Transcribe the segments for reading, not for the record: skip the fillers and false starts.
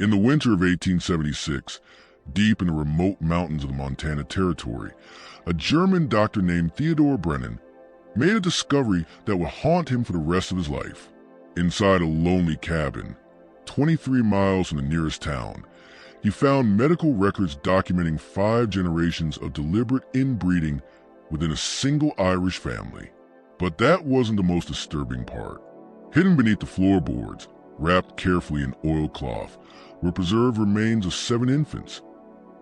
In the winter of 1876, deep in the remote mountains of the Montana Territory, a German doctor named Theodore Brennan made a discovery that would haunt him for the rest of his life. Inside a lonely cabin, 23 miles from the nearest town, he found medical records documenting 5 generations of deliberate inbreeding within a single Irish family. But that wasn't the most disturbing part. Hidden beneath the floorboards, wrapped carefully in oilcloth, were preserved remains of 7 infants,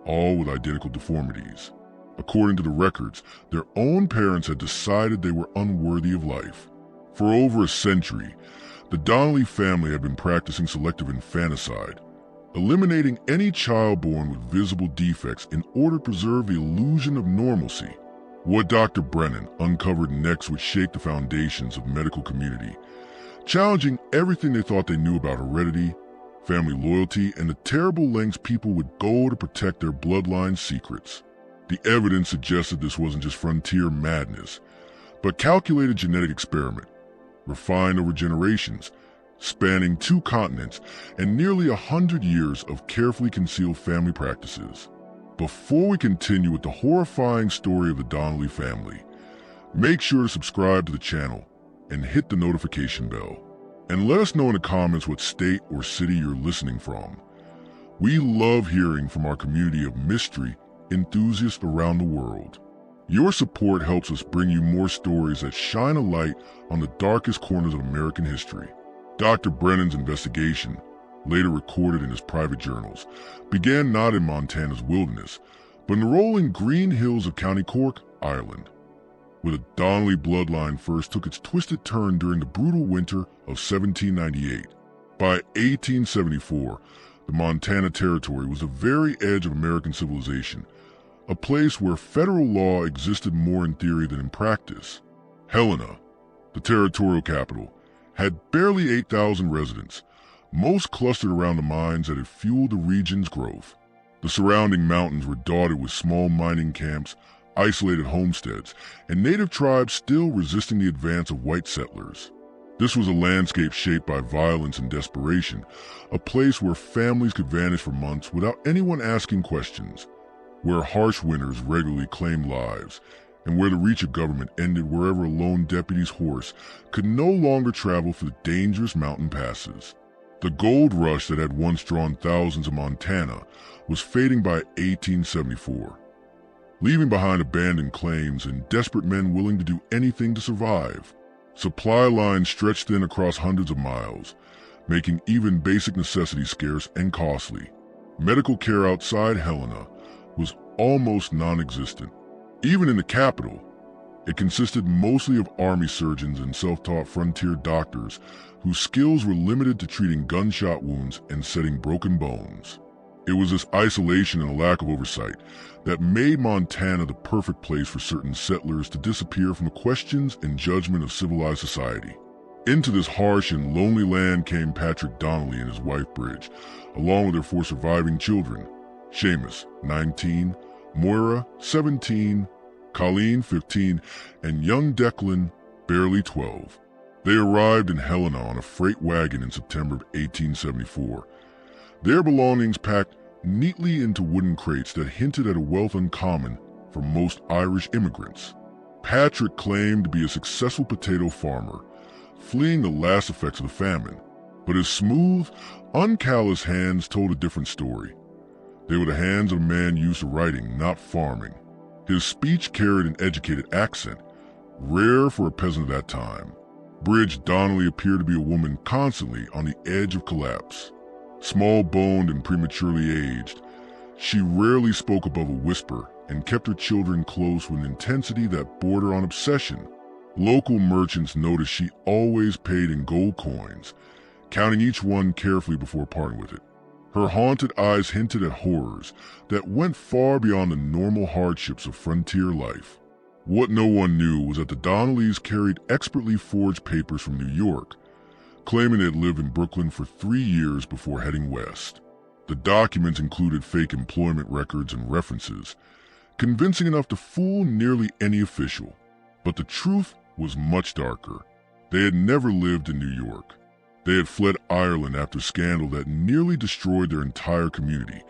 all with identical deformities. According to the records, their own parents had decided they were unworthy of life. For over a century, the Donnelly family had been practicing selective infanticide, eliminating any child born with visible defects in order to preserve the illusion of normalcy. What Dr. Brennan uncovered next would shake the foundations of the medical community, challenging everything they thought they knew about heredity, family loyalty, and the terrible lengths people would go to protect their bloodline secrets. The evidence suggested this wasn't just frontier madness, but calculated genetic experiment, refined over generations, spanning 2 continents and nearly 100 years of carefully concealed family practices. Before we continue with the horrifying story of the Donnelly family, make sure to subscribe to the channel and hit the notification bell. And let us know in the comments what state or city you're listening from. We love hearing from our community of mystery enthusiasts around the world. Your support helps us bring you more stories that shine a light on the darkest corners of American history. Dr. Brennan's investigation, later recorded in his private journals, began not in Montana's wilderness, but in the rolling green hills of County Cork, Ireland, where the Donnelly bloodline first took its twisted turn during the brutal winter of 1798. By 1874, the Montana Territory was the very edge of American civilization, a place where federal law existed more in theory than in practice. Helena, the territorial capital, had barely 8,000 residents, most clustered around the mines that had fueled the region's growth. The surrounding mountains were dotted with small mining camps, isolated homesteads, and native tribes still resisting the advance of white settlers. This was a landscape shaped by violence and desperation, a place where families could vanish for months without anyone asking questions, where harsh winters regularly claimed lives, and where the reach of government ended wherever a lone deputy's horse could no longer travel through the dangerous mountain passes. The gold rush that had once drawn thousands of Montana was fading by 1874, leaving behind abandoned claims and desperate men willing to do anything to survive. Supply lines stretched thin across hundreds of miles, making even basic necessities scarce and costly. Medical care outside Helena was almost non-existent. Even in the capital, it consisted mostly of army surgeons and self-taught frontier doctors whose skills were limited to treating gunshot wounds and setting broken bones. It was this isolation and a lack of oversight that made Montana the perfect place for certain settlers to disappear from the questions and judgment of civilized society. Into this harsh and lonely land came Patrick Donnelly and his wife Bridge, along with their 4 surviving children, Seamus, 19, Moira, 17, Colleen, 15, and young Declan, barely 12. They arrived in Helena on a freight wagon in September of 1874, their belongings packed neatly into wooden crates that hinted at a wealth uncommon for most Irish immigrants. Patrick claimed to be a successful potato farmer, fleeing the last effects of the famine, but his smooth, uncalloused hands told a different story. They were the hands of a man used to writing, not farming. His speech carried an educated accent, rare for a peasant of that time. Bridge Donnelly appeared to be a woman constantly on the edge of collapse. Small-boned and prematurely aged, she rarely spoke above a whisper and kept her children close with an intensity that bordered on obsession. Local merchants noticed she always paid in gold coins, counting each one carefully before parting with it. Her haunted eyes hinted at horrors that went far beyond the normal hardships of frontier life. What no one knew was that the Donnellys carried expertly forged papers from New York, claiming they had lived in Brooklyn for 3 years before heading west. The documents included fake employment records and references, convincing enough to fool nearly any official. But the truth was much darker. They had never lived in New York. They had fled Ireland after a scandal that nearly destroyed their entire community,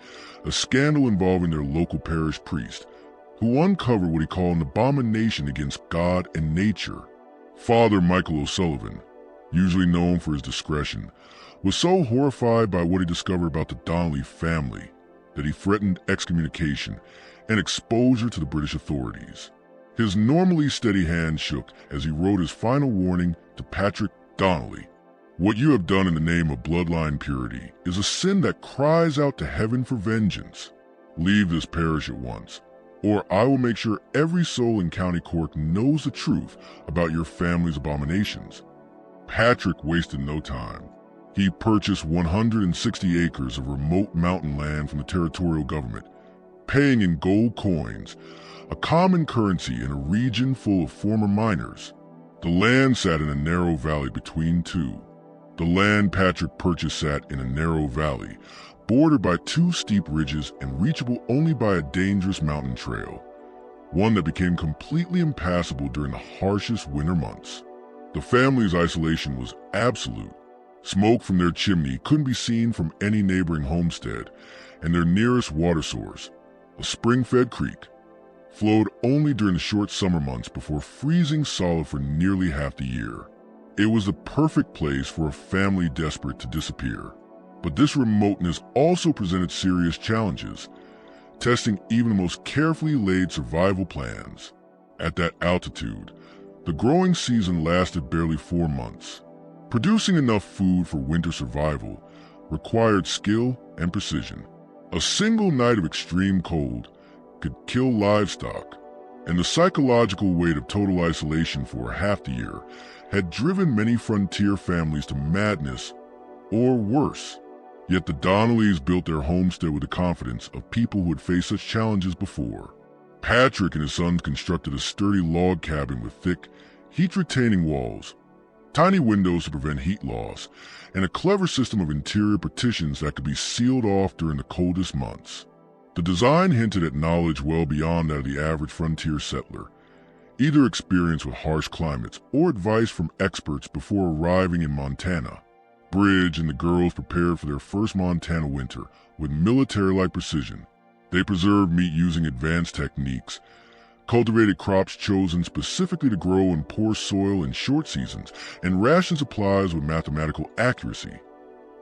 a scandal involving their local parish priest, who uncovered what he called an abomination against God and nature. Father Michael O'Sullivan, usually known for his discretion, was so horrified by what he discovered about the Donnelly family that he threatened excommunication and exposure to the British authorities. His normally steady hand shook as he wrote his final warning to Patrick Donnelly. What you have done in the name of bloodline purity is a sin that cries out to heaven for vengeance. Leave this parish at once, or I will make sure every soul in County Cork knows the truth about your family's abominations. Patrick wasted no time. He purchased 160 acres of remote mountain land from the Territorial government, paying in gold coins, a common currency in a region full of former miners. The land sat in a narrow valley between two. The land Patrick purchased sat in a narrow valley, bordered by two steep ridges and reachable only by a dangerous mountain trail, one that became completely impassable during the harshest winter months. The family's isolation was absolute. Smoke from their chimney couldn't be seen from any neighboring homestead, and their nearest water source, a spring-fed creek, flowed only during the short summer months before freezing solid for nearly half the year. It was the perfect place for a family desperate to disappear. But this remoteness also presented serious challenges, testing even the most carefully laid survival plans. At that altitude, the growing season lasted barely 4 months. Producing enough food for winter survival required skill and precision. A single night of extreme cold could kill livestock, and the psychological weight of total isolation for half the year had driven many frontier families to madness or worse. Yet the Donnellys built their homestead with the confidence of people who had faced such challenges before. Patrick and his sons constructed a sturdy log cabin with thick, heat-retaining walls, tiny windows to prevent heat loss, and a clever system of interior partitions that could be sealed off during the coldest months. The design hinted at knowledge well beyond that of the average frontier settler, either experience with harsh climates or advice from experts before arriving in Montana. Bridge and the girls prepared for their first Montana winter with military-like precision. They preserved meat using advanced techniques, cultivated crops chosen specifically to grow in poor soil in short seasons, and rationed supplies with mathematical accuracy.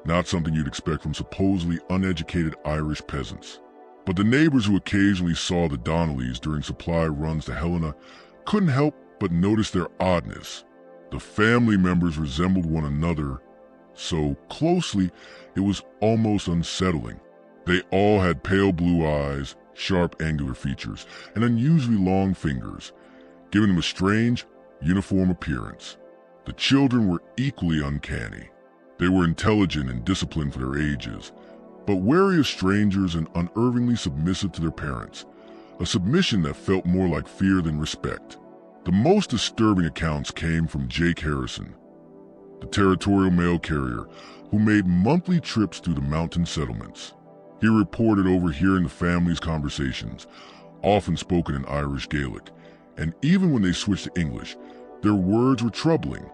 Not something you'd expect from supposedly uneducated Irish peasants. But the neighbors who occasionally saw the Donnellys during supply runs to Helena couldn't help but notice their oddness. The family members resembled one another so closely it was almost unsettling. They all had pale blue eyes, sharp angular features, and unusually long fingers, giving them a strange, uniform appearance. The children were equally uncanny. They were intelligent and disciplined for their ages, but wary of strangers and unerringly submissive to their parents, a submission that felt more like fear than respect. The most disturbing accounts came from Jake Harrison, the Territorial mail carrier who made monthly trips through the mountain settlements. He reported overhearing the family's conversations, often spoken in Irish Gaelic, and even when they switched to English, their words were troubling.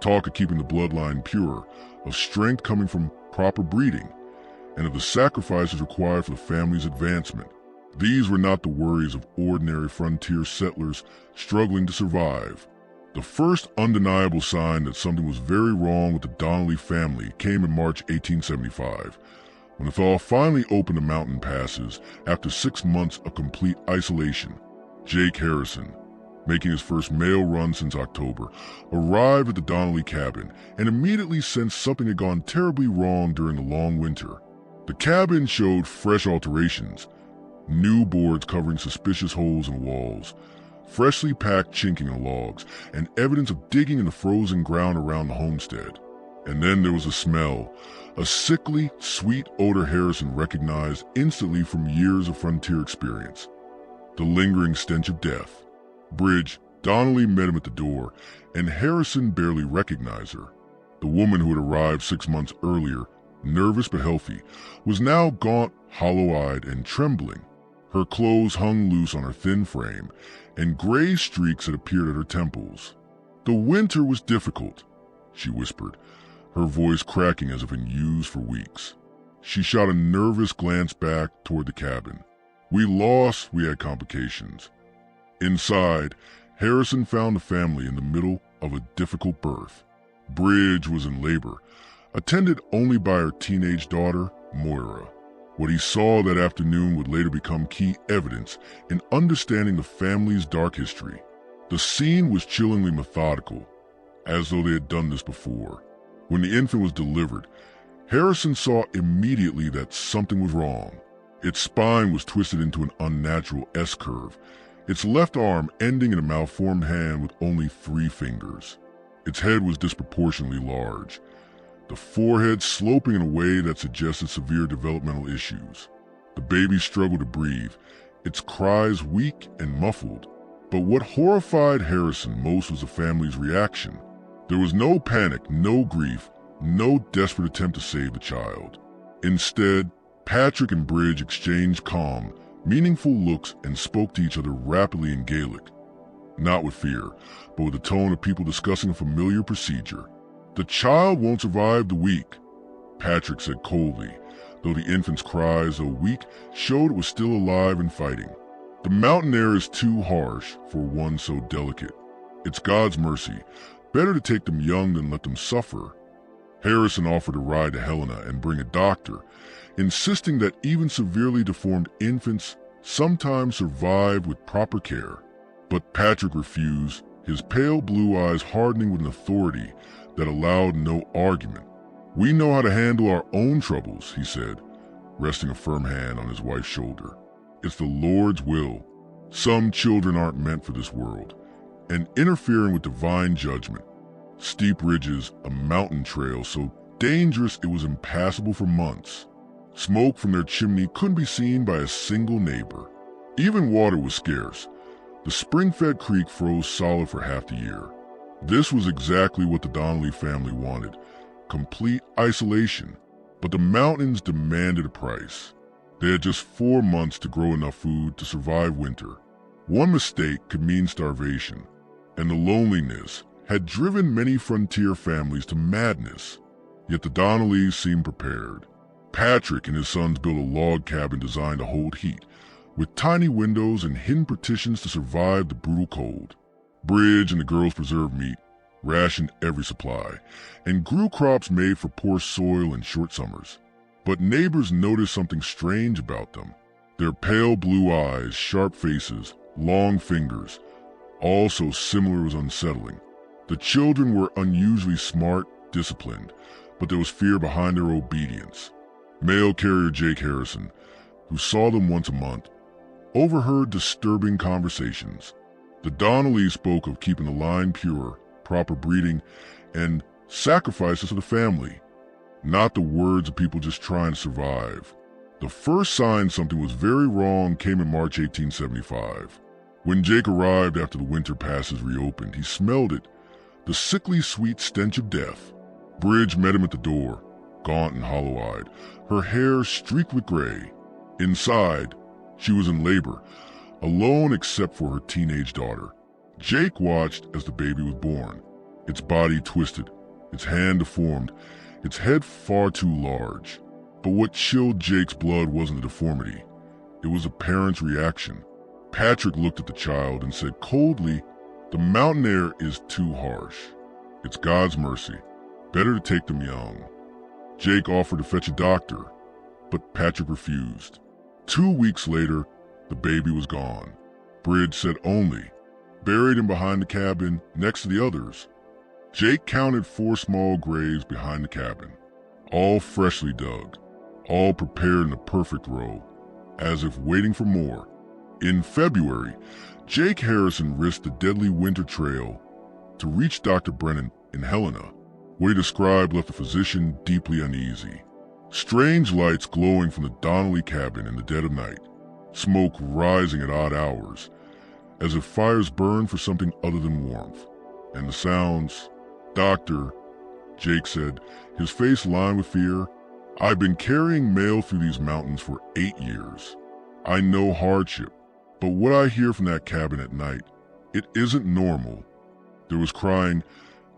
Talk of keeping the bloodline pure, of strength coming from proper breeding, and of the sacrifices required for the family's advancement. These were not the worries of ordinary frontier settlers struggling to survive. The first undeniable sign that something was very wrong with the Donnelly family came in March 1875, when the thaw finally opened the mountain passes after 6 months of complete isolation. Jake Harrison, making his first mail run since October, arrived at the Donnelly cabin and immediately sensed something had gone terribly wrong during the long winter. The cabin showed fresh alterations, new boards covering suspicious holes in walls, freshly packed chinking in logs, and evidence of digging in the frozen ground around the homestead. And then there was a smell, a sickly, sweet odor Harrison recognized instantly from years of frontier experience. The lingering stench of death. Bridge, Donnelly met him at the door, and Harrison barely recognized her. The woman who had arrived 6 months earlier, nervous but healthy, was now gaunt, hollow-eyed, and trembling. Her clothes hung loose on her thin frame, and gray streaks had appeared at her temples. "The winter was difficult," she whispered, her voice cracking as if unused for weeks. She shot a nervous glance back toward the cabin. We had complications. Inside, Harrison found the family in the middle of a difficult birth. Bridge was in labor, attended only by her teenage daughter, Moira. What he saw that afternoon would later become key evidence in understanding the family's dark history. The scene was chillingly methodical, as though they had done this before. When the infant was delivered, Harrison saw immediately that something was wrong. Its spine was twisted into an unnatural S-curve, its left arm ending in a malformed hand with only 3 fingers. Its head was disproportionately large, the forehead sloping in a way that suggested severe developmental issues. The baby struggled to breathe, its cries weak and muffled. But what horrified Harrison most was the family's reaction. There was no panic, no grief, no desperate attempt to save the child. Instead, Patrick and Bridge exchanged calm, meaningful looks and spoke to each other rapidly in Gaelic. Not with fear, but with the tone of people discussing a familiar procedure. "The child won't survive the week," Patrick said coldly, though the infant's cries, though weak, showed it was still alive and fighting. "The mountain air is too harsh for one so delicate. It's God's mercy. Better to take them young than let them suffer." Harrison offered a ride to Helena and bring a doctor, insisting that even severely deformed infants sometimes survive with proper care. But Patrick refused, his pale blue eyes hardening with an authority that allowed no argument. "We know how to handle our own troubles," he said, resting a firm hand on his wife's shoulder. "It's the Lord's will. Some children aren't meant for this world," and interfering with divine judgment. Steep ridges, a mountain trail so dangerous it was impassable for months. Smoke from their chimney couldn't be seen by a single neighbor. Even water was scarce. The spring-fed creek froze solid for half the year. This was exactly what the Donnelly family wanted, complete isolation. But the mountains demanded a price. They had just 4 months to grow enough food to survive winter. One mistake could mean starvation, and the loneliness had driven many frontier families to madness. Yet the Donnellys seemed prepared. Patrick and his sons built a log cabin designed to hold heat, with tiny windows and hidden partitions to survive the brutal cold. Bridge and the girls preserved meat, rationed every supply, and grew crops made for poor soil and short summers. But neighbors noticed something strange about them. Their pale blue eyes, sharp faces, long fingers, all so similar was unsettling. The children were unusually smart, disciplined, but there was fear behind their obedience. Mail carrier Jake Harrison, who saw them once a month, overheard disturbing conversations. The Donnellys spoke of keeping the line pure, proper breeding, and sacrifices to the family, not the words of people just trying to survive. The first sign something was very wrong came in March 1875. When Jake arrived after the winter passes reopened, he smelled it, the sickly sweet stench of death. Bridge met him at the door, gaunt and hollow-eyed, her hair streaked with gray. Inside, she was in labor, alone except for her teenage daughter. Jake watched as the baby was born, its body twisted, its hand deformed, its head far too large. But what chilled Jake's blood wasn't the deformity. It was a parent's reaction. Patrick looked at the child and said coldly, "The mountain air is too harsh. It's God's mercy. Better to take them young." Jake offered to fetch a doctor, but Patrick refused. 2 weeks later, the baby was gone. Bridge said only, buried him behind the cabin next to the others. Jake counted 4 small graves behind the cabin, all freshly dug, all prepared in a perfect row, as if waiting for more. In February, Jake Harrison risked the deadly winter trail to reach Dr. Brennan in Helena. What he described left the physician deeply uneasy. Strange lights glowing from the Donnelly cabin in the dead of night, smoke rising at odd hours, as if fires burned for something other than warmth. And the sounds. "Doctor," Jake said, his face lined with fear, "I've been carrying mail through these mountains for 8 years. I know hardship, but what I hear from that cabin at night, it isn't normal." There was crying,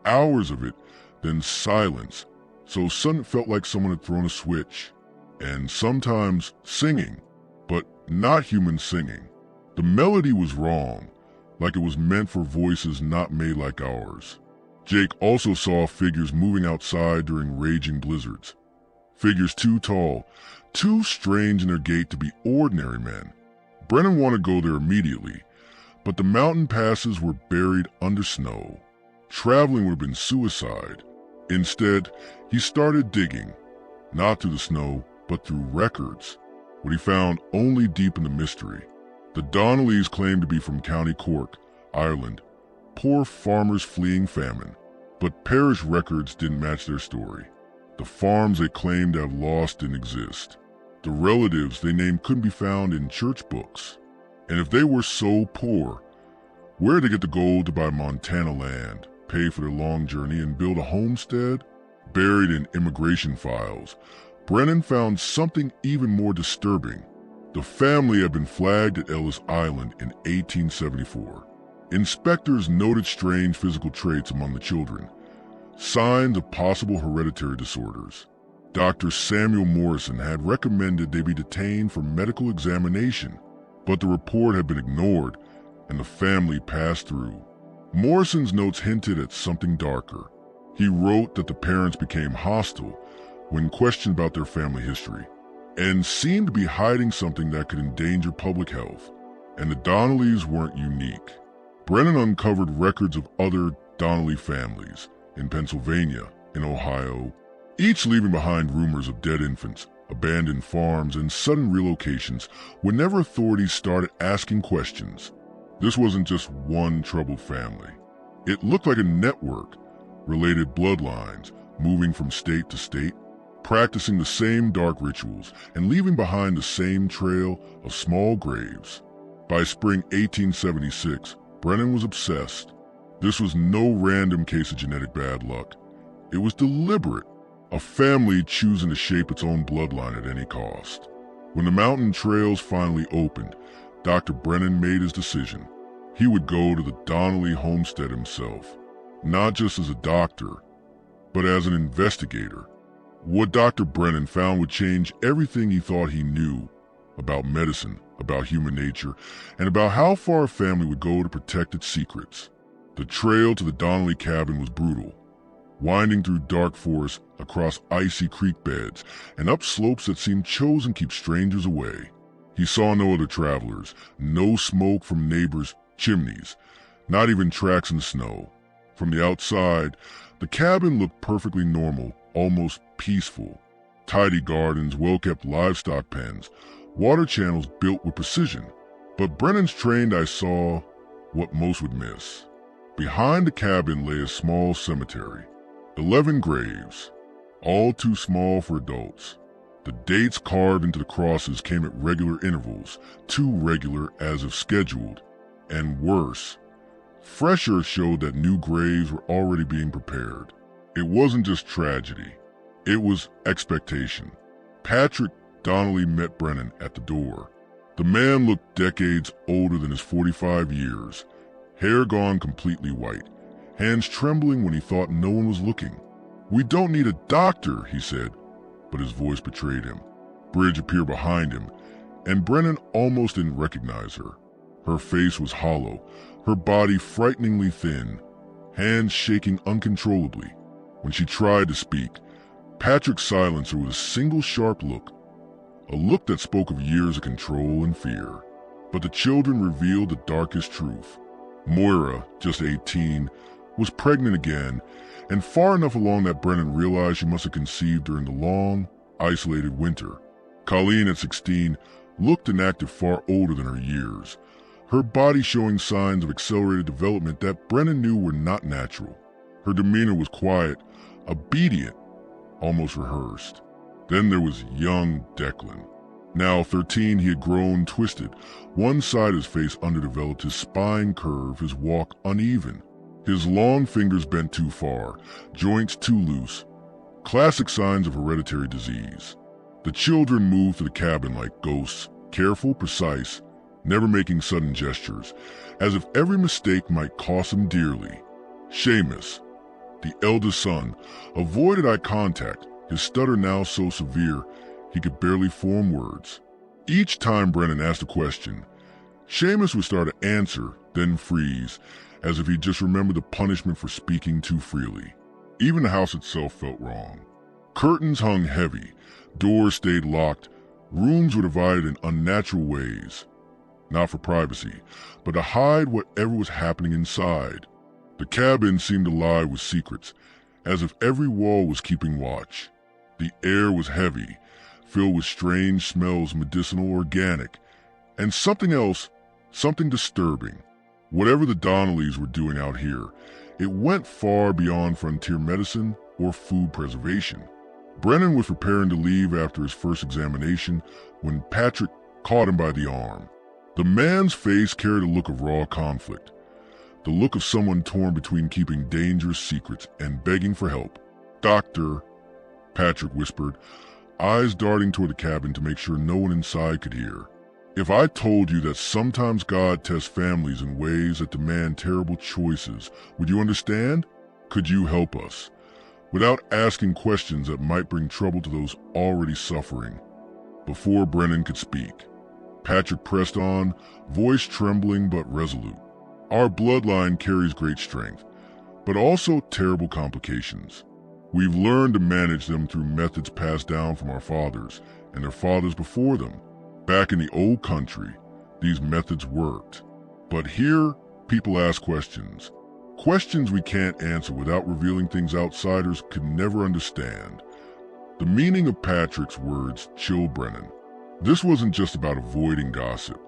hours of it, then silence, so suddenly it felt like someone had thrown a switch. And sometimes singing, but not human singing. The melody was wrong, like it was meant for voices not made like ours. Jake also saw figures moving outside during raging blizzards. Figures too tall, too strange in their gait to be ordinary men. Brennan wanted to go there immediately, but the mountain passes were buried under snow. Traveling would have been suicide. Instead, he started digging, not through the snow, but through records. What he found only deepened the mystery. The Donnellys claimed to be from County Cork, Ireland, poor farmers fleeing famine, but parish records didn't match their story. The farms they claimed to have lost didn't exist. The relatives they named couldn't be found in church books. And if they were so poor, where did they get the gold to buy Montana land, pay for their long journey, and build a homestead? Buried in immigration files, Brennan found something even more disturbing. The family had been flagged at Ellis Island in 1874. Inspectors noted strange physical traits among the children, signs of possible hereditary disorders. Dr. Samuel Morrison had recommended they be detained for medical examination, but the report had been ignored and the family passed through. Morrison's notes hinted at something darker. He wrote that the parents became hostile when questioned about their family history, and seemed to be hiding something that could endanger public health. And the Donnellys weren't unique. Brennan uncovered records of other Donnelly families in Pennsylvania, in Ohio, each leaving behind rumors of dead infants, abandoned farms, and sudden relocations whenever authorities started asking questions. This wasn't just one troubled family. It looked like a network, related bloodlines, moving from state to state, practicing the same dark rituals and leaving behind the same trail of small graves. By spring 1876, Brennan was obsessed. This was no random case of genetic bad luck. It was deliberate, a family choosing to shape its own bloodline at any cost. When the mountain trails finally opened, Dr. Brennan made his decision. He would go to the Donnelly homestead himself, not just as a doctor, but as an investigator. What Dr. Brennan found would change everything he thought he knew about medicine, about human nature, and about how far a family would go to protect its secrets. The trail to the Donnelly cabin was brutal, winding through dark forests, across icy creek beds, and up slopes that seemed chosen to keep strangers away. He saw no other travelers, no smoke from neighbors' chimneys, not even tracks in the snow. From the outside, the cabin looked perfectly normal, almost peaceful. Tidy gardens, well-kept livestock pens, water channels built with precision. But Brennan's trained eye saw what most would miss. Behind the cabin lay a small cemetery. 11 graves, all too small for adults. The dates carved into the crosses came at regular intervals, too regular as if scheduled. And worse, fresh earth showed that new graves were already being prepared. It wasn't just tragedy. It was expectation. Patrick Donnelly met Brennan at the door. The man looked decades older than his 45 years, hair gone completely white, hands trembling when he thought no one was looking. "We don't need a doctor," he said, but his voice betrayed him. Bridge appeared behind him, and Brennan almost didn't recognize her. Her face was hollow, her body frighteningly thin, hands shaking uncontrollably. When she tried to speak, Patrick silenced her with a single sharp look, a look that spoke of years of control and fear. But the children revealed the darkest truth. Moira, just 18, was pregnant again, and far enough along that Brennan realized she must have conceived during the long, isolated winter. Colleen, at 16, looked and acted far older than her years, her body showing signs of accelerated development that Brennan knew were not natural. Her demeanor was quiet, obedient, almost rehearsed. Then there was young Declan. Now 13, he had grown twisted. One side of his face underdeveloped, his spine curved, his walk uneven. His long fingers bent too far, joints too loose. Classic signs of hereditary disease. The children moved to the cabin like ghosts, careful, precise, never making sudden gestures, as if every mistake might cost them dearly. Seamus, The eldest son avoided eye contact, his stutter now so severe he could barely form words. Each time Brennan asked a question, Seamus would start to answer, then freeze, as if he just remembered the punishment for speaking too freely. Even the house itself felt wrong. Curtains hung heavy, doors stayed locked, rooms were divided in unnatural ways. Not for privacy, but to hide whatever was happening inside. The cabin seemed alive with secrets, as if every wall was keeping watch. The air was heavy, filled with strange smells, medicinal, organic, and something else, something disturbing. Whatever the Donnellys were doing out here, it went far beyond frontier medicine or food preservation. Brennan was preparing to leave after his first examination when Patrick caught him by the arm. The man's face carried a look of raw conflict, the look of someone torn between keeping dangerous secrets and begging for help. "Doctor," Patrick whispered, eyes darting toward the cabin to make sure no one inside could hear. "If I told you that sometimes God tests families in ways that demand terrible choices, would you understand? Could you help us? Without asking questions that might bring trouble to those already suffering." Before Brennan could speak, Patrick pressed on, voice trembling but resolute. "Our bloodline carries great strength, but also terrible complications. We've learned to manage them through methods passed down from our fathers and their fathers before them. Back in the old country, these methods worked. But here, people ask questions. Questions we can't answer without revealing things outsiders could never understand." The meaning of Patrick's words chilled Brennan. This wasn't just about avoiding gossip.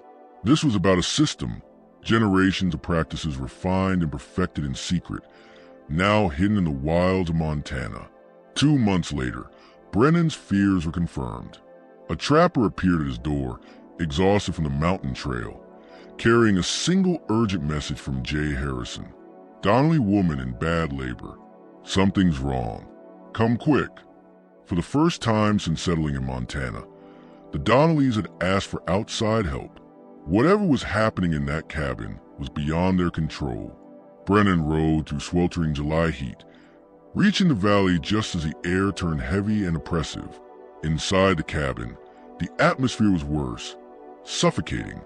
This was about a system, generations of practices refined and perfected in secret, now hidden in the wilds of Montana. 2 months later, Brennan's fears were confirmed. A trapper appeared at his door, exhausted from the mountain trail, carrying a single urgent message from Jay Harrison. "Donnelly woman in bad labor. Something's wrong. Come quick." For the first time since settling in Montana, the Donnellys had asked for outside help. Whatever was happening in that cabin was beyond their control. Brennan rode through sweltering July heat, reaching the valley just as the air turned heavy and oppressive. Inside the cabin, the atmosphere was worse, suffocating,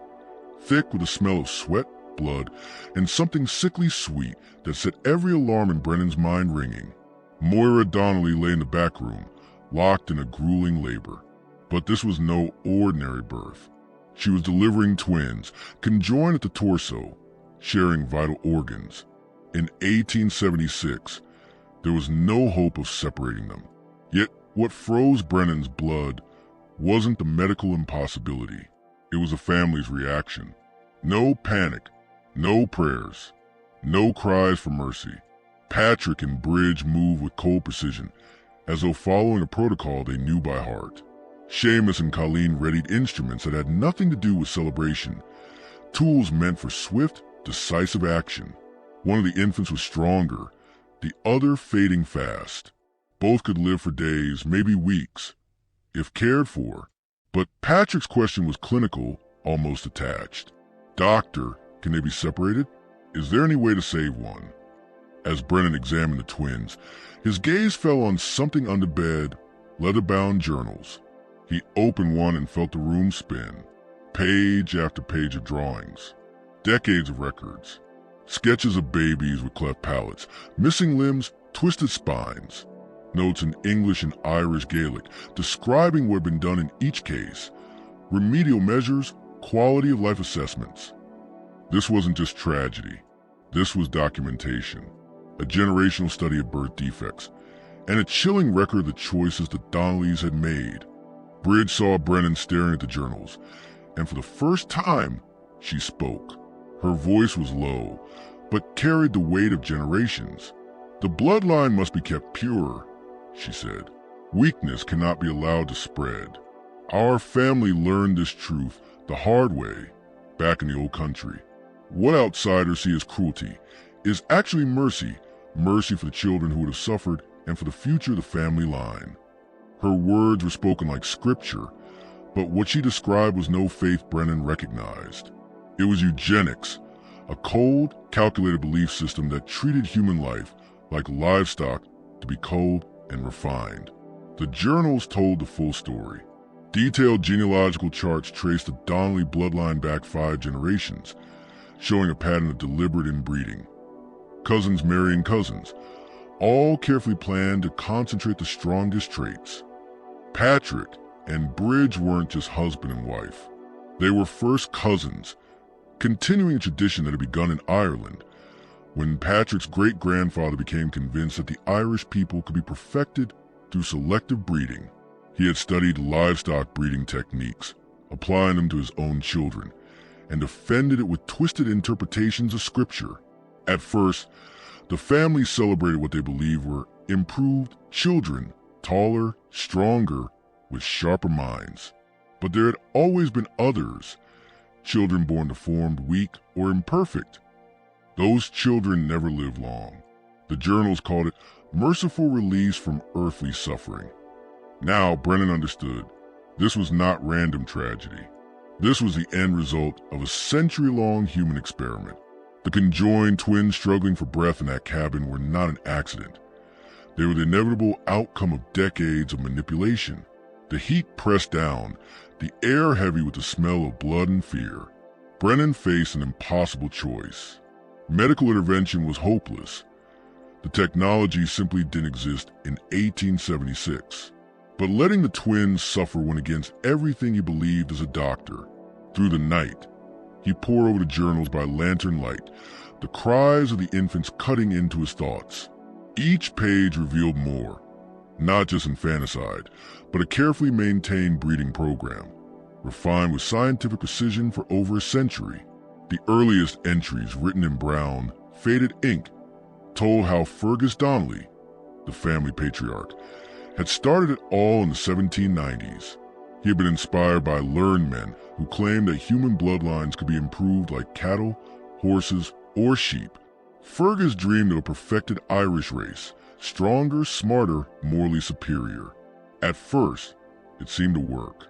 thick with the smell of sweat, blood, and something sickly sweet that set every alarm in Brennan's mind ringing. Moira Donnelly lay in the back room, locked in a grueling labor. But this was no ordinary birth. She was delivering twins, conjoined at the torso, sharing vital organs. In 1876, there was no hope of separating them. Yet what froze Brennan's blood wasn't the medical impossibility. It was the family's reaction. No panic, no prayers, no cries for mercy. Patrick and Bridge moved with cold precision, as though following a protocol they knew by heart. Seamus and Colleen readied instruments that had nothing to do with celebration, tools meant for swift, decisive action. One of the infants was stronger, the other fading fast. Both could live for days, maybe weeks, if cared for. But Patrick's question was clinical, almost attached. "Doctor, can they be separated? Is there any way to save one?" As Brennan examined the twins, his gaze fell on something on the bed, leather-bound journals. He opened one and felt the room spin. Page after page of drawings. Decades of records. Sketches of babies with cleft palates, missing limbs, twisted spines. Notes in English and Irish Gaelic describing what had been done in each case. Remedial measures, quality of life assessments. This wasn't just tragedy. This was documentation. A generational study of birth defects. And a chilling record of the choices the Donnellys had made. Bridge saw Brennan staring at the journals, and for the first time, she spoke. Her voice was low, but carried the weight of generations. "The bloodline must be kept pure," she said. "Weakness cannot be allowed to spread. Our family learned this truth the hard way, back in the old country. What outsiders see as cruelty is actually mercy, mercy for the children who would have suffered and for the future of the family line." Her words were spoken like scripture, but what she described was no faith Brennan recognized. It was eugenics, a cold, calculated belief system that treated human life like livestock, to be culled and refined. The journals told the full story. Detailed genealogical charts traced the Donnelly bloodline back 5 generations, showing a pattern of deliberate inbreeding. Cousins marrying cousins, all carefully planned to concentrate the strongest traits. Patrick and Bridge weren't just husband and wife. They were first cousins, continuing a tradition that had begun in Ireland, when Patrick's great-grandfather became convinced that the Irish people could be perfected through selective breeding. He had studied livestock breeding techniques, applying them to his own children, and defended it with twisted interpretations of scripture. At first, the family celebrated what they believed were improved children, taller, stronger, with sharper minds. But there had always been others, children born deformed, weak, or imperfect. Those children never lived long. The journals called it merciful release from earthly suffering. Now, Brennan understood. This was not random tragedy. This was the end result of a century-long human experiment. The conjoined twins struggling for breath in that cabin were not an accident. They were the inevitable outcome of decades of manipulation. The heat pressed down, the air heavy with the smell of blood and fear. Brennan faced an impossible choice. Medical intervention was hopeless. The technology simply didn't exist in 1876. But letting the twins suffer went against everything he believed as a doctor. Through the night, he pored over the journals by lantern light, the cries of the infants cutting into his thoughts. Each page revealed more, not just infanticide, but a carefully maintained breeding program, refined with scientific precision for over a century. The earliest entries, written in brown, faded ink, told how Fergus Donnelly, the family patriarch, had started it all in the 1790s. He had been inspired by learned men who claimed that human bloodlines could be improved like cattle, horses, or sheep. Fergus dreamed of a perfected Irish race, stronger, smarter, morally superior. At first, it seemed to work.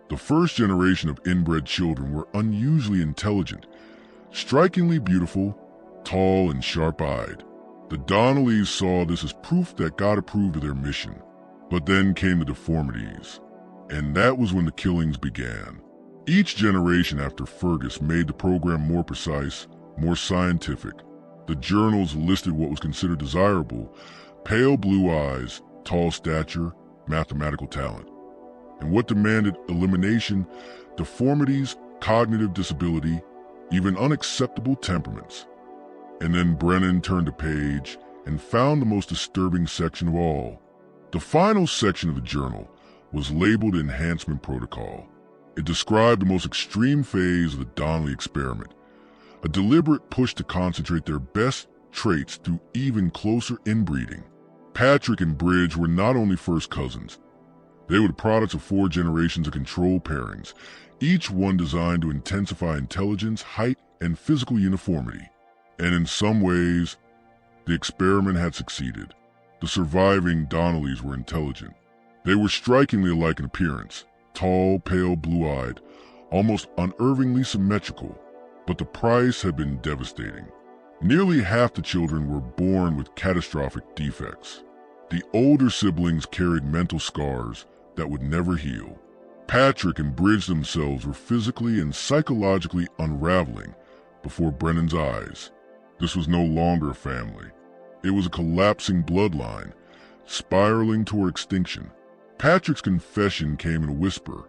The first generation of inbred children were unusually intelligent, strikingly beautiful, tall and sharp-eyed. The Donnellys saw this as proof that God approved of their mission. But then came the deformities, and that was when the killings began. Each generation after Fergus made the program more precise, more scientific. The journals listed what was considered desirable: pale blue eyes, tall stature, mathematical talent. And what demanded elimination: deformities, cognitive disability, even unacceptable temperaments. And then Brennan turned a page and found the most disturbing section of all. The final section of the journal was labeled Enhancement Protocol. It described the most extreme phase of the Donnelly experiment, a deliberate push to concentrate their best traits through even closer inbreeding. Patrick and Bridge were not only first cousins, they were the products of 4 generations of controlled pairings, each one designed to intensify intelligence, height, and physical uniformity. And in some ways, the experiment had succeeded. The surviving Donnellys were intelligent. They were strikingly alike in appearance, tall, pale, blue-eyed, almost unervingly symmetrical. But the price had been devastating. Nearly half the children were born with catastrophic defects. The older siblings carried mental scars that would never heal. Patrick and Bridge themselves were physically and psychologically unraveling before Brennan's eyes. This was no longer a family. It was a collapsing bloodline, spiraling toward extinction. Patrick's confession came in a whisper.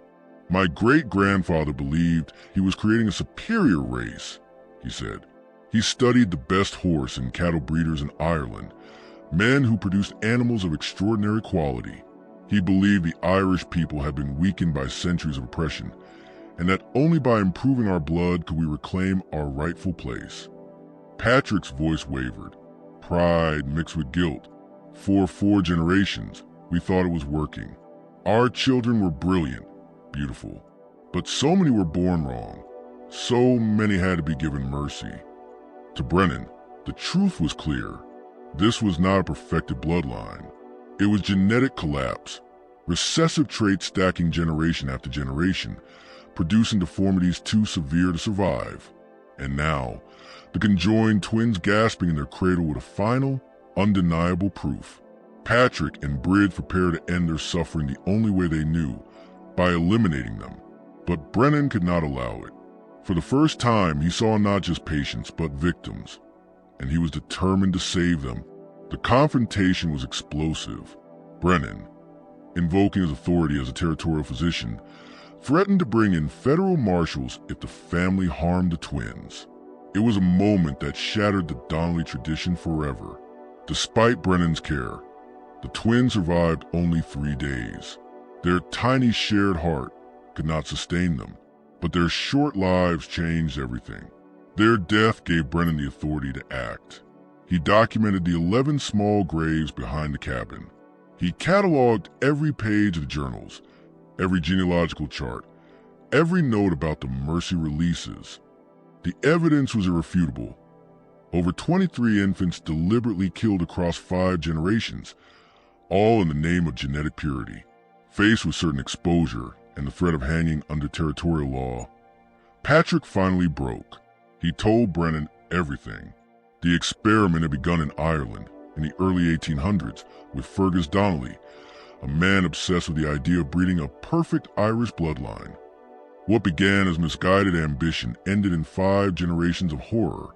"My great-grandfather believed he was creating a superior race," he said. "He studied the best horse and cattle breeders in Ireland, men who produced animals of extraordinary quality. He believed the Irish people had been weakened by centuries of oppression, and that only by improving our blood could we reclaim our rightful place." Patrick's voice wavered. Pride mixed with guilt. For 4 generations, we thought it was working. Our children were brilliant, beautiful. But so many were born wrong. So many had to be given mercy. To Brennan, the truth was clear. This was not a perfected bloodline. It was genetic collapse, recessive traits stacking generation after generation, producing deformities too severe to survive. And now, the conjoined twins gasping in their cradle with a final, undeniable proof. Patrick and Bridge prepared to end their suffering the only way they knew, by eliminating them. But Brennan could not allow it. For the first time, he saw not just patients, but victims, and he was determined to save them. The confrontation was explosive. Brennan, invoking his authority as a territorial physician, threatened to bring in federal marshals if the family harmed the twins. It was a moment that shattered the Donnelly tradition forever. Despite Brennan's care, the twins survived only 3 days. Their tiny shared heart could not sustain them, but their short lives changed everything. Their death gave Brennan the authority to act. He documented the 11 small graves behind the cabin. He cataloged every page of the journals, every genealogical chart, every note about the mercy releases. The evidence was irrefutable. Over 23 infants deliberately killed across 5 generations, all in the name of genetic purity. Faced with certain exposure and the threat of hanging under territorial law, Patrick finally broke. He told Brennan everything. The experiment had begun in Ireland in the early 1800s with Fergus Donnelly, a man obsessed with the idea of breeding a perfect Irish bloodline. What began as misguided ambition ended in 5 generations of horror,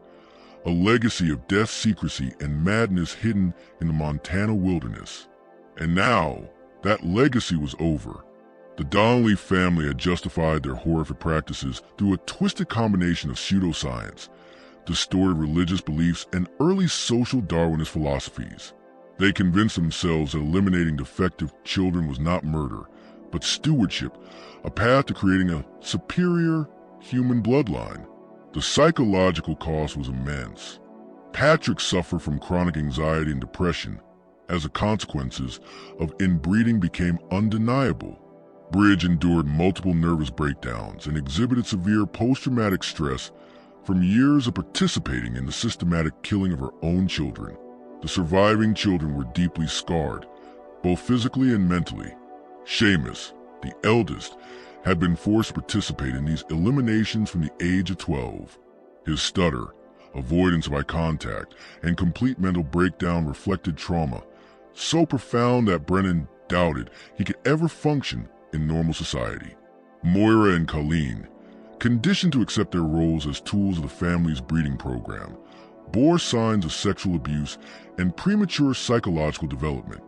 a legacy of death, secrecy, and madness hidden in the Montana wilderness. And now, that legacy was over. The Donnelly family had justified their horrific practices through a twisted combination of pseudoscience, distorted religious beliefs, and early social Darwinist philosophies. They convinced themselves that eliminating defective children was not murder, but stewardship, a path to creating a superior human bloodline. The psychological cost was immense. Patrick suffered from chronic anxiety and depression, as the consequences of inbreeding became undeniable. Bridge endured multiple nervous breakdowns and exhibited severe post-traumatic stress from years of participating in the systematic killing of her own children. The surviving children were deeply scarred, both physically and mentally. Seamus, the eldest, had been forced to participate in these eliminations from the age of 12. His stutter, avoidance of eye contact, and complete mental breakdown reflected trauma so profound that Brennan doubted he could ever function in normal society. Moira and Colleen, conditioned to accept their roles as tools of the family's breeding program, bore signs of sexual abuse and premature psychological development.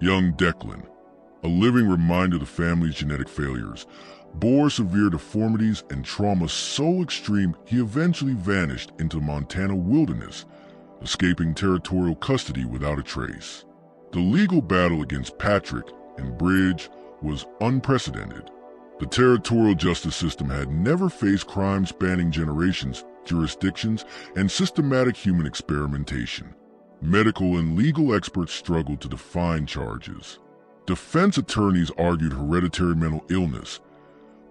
Young Declan, a living reminder of the family's genetic failures, bore severe deformities and trauma so extreme he eventually vanished into the Montana wilderness, escaping territorial custody without a trace. The legal battle against Patrick and Bridge was unprecedented. The territorial justice system had never faced crimes spanning generations, jurisdictions, and systematic human experimentation. Medical and legal experts struggled to define charges. Defense attorneys argued hereditary mental illness.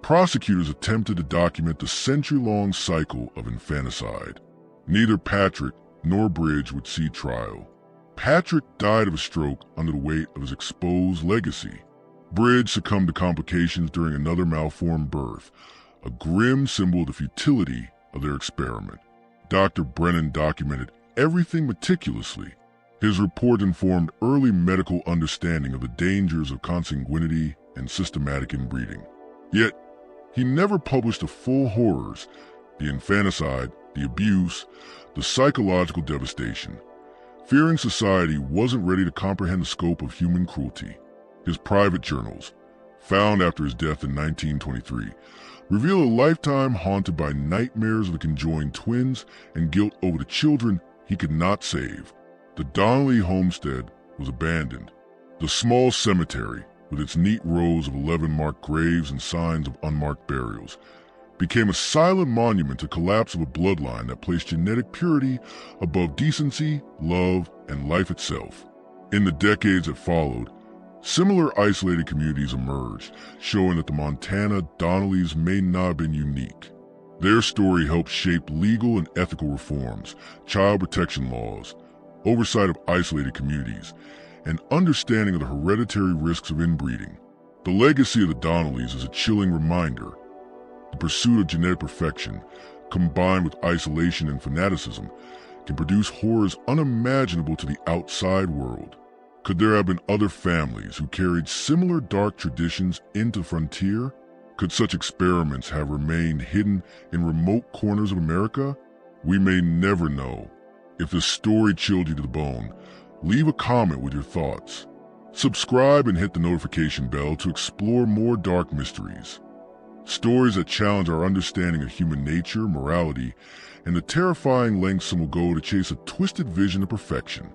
Prosecutors attempted to document the century-long cycle of infanticide. Neither Patrick nor Bridge would see trial. Patrick died of a stroke under the weight of his exposed legacy. Bridge succumbed to complications during another malformed birth, a grim symbol of the futility of their experiment. Dr. Brennan documented everything meticulously. His report informed early medical understanding of the dangers of consanguinity and systematic inbreeding. Yet, he never published the full horrors, the infanticide, the abuse, the psychological devastation. Fearing society wasn't ready to comprehend the scope of human cruelty. His private journals, found after his death in 1923, reveal a lifetime haunted by nightmares of the conjoined twins and guilt over the children he could not save. The Donnelly homestead was abandoned. The small cemetery, with its neat rows of 11 marked graves and signs of unmarked burials, became a silent monument to the collapse of a bloodline that placed genetic purity above decency, love, and life itself. In the decades that followed, similar isolated communities emerged, showing that the Montana Donnellys may not have been unique. Their story helped shape legal and ethical reforms, child protection laws, oversight of isolated communities, and understanding of the hereditary risks of inbreeding. The legacy of the Donnellys is a chilling reminder. The pursuit of genetic perfection, combined with isolation and fanaticism, can produce horrors unimaginable to the outside world. Could there have been other families who carried similar dark traditions into the frontier? Could such experiments have remained hidden in remote corners of America? We may never know. If the story chilled you to the bone, leave a comment with your thoughts. Subscribe and hit the notification bell to explore more dark mysteries. Stories that challenge our understanding of human nature, morality, and the terrifying lengths some will go to chase a twisted vision of perfection.